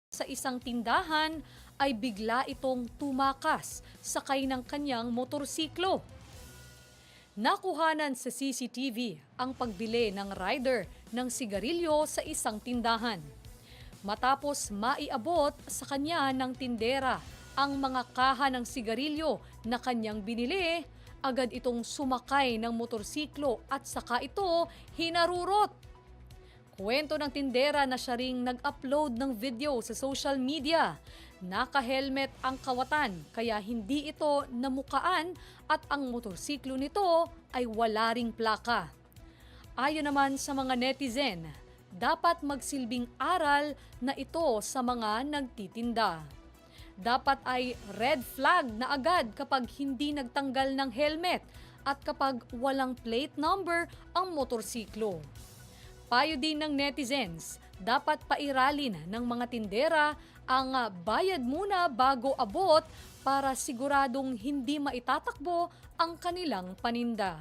Sa isang tindahan ay bigla itong tumakas sakay ng kanyang motorsiklo. Nakuhanan sa CCTV ang pagbili ng rider ng sigarilyo sa isang tindahan. Matapos maiabot sa kanya ng tindera ang mga kaha ng sigarilyo na kanyang binili, agad itong sumakay ng motorsiklo at saka ito hinarurot. Kwento ng tindera na siya ring nag-upload ng video sa social media. Naka-helmet ang kawatan kaya hindi ito namukaan at ang motorsiklo nito ay wala ring plaka. Ayon naman sa mga netizen, dapat magsilbing aral na ito sa mga nagtitinda. Dapat ay red flag na agad kapag hindi nagtanggal ng helmet at kapag walang plate number ang motorsiklo. Payo din ng netizens, dapat pairalin ng mga tindera ang bayad muna bago abot para siguradong hindi maitatakbo ang kanilang paninda.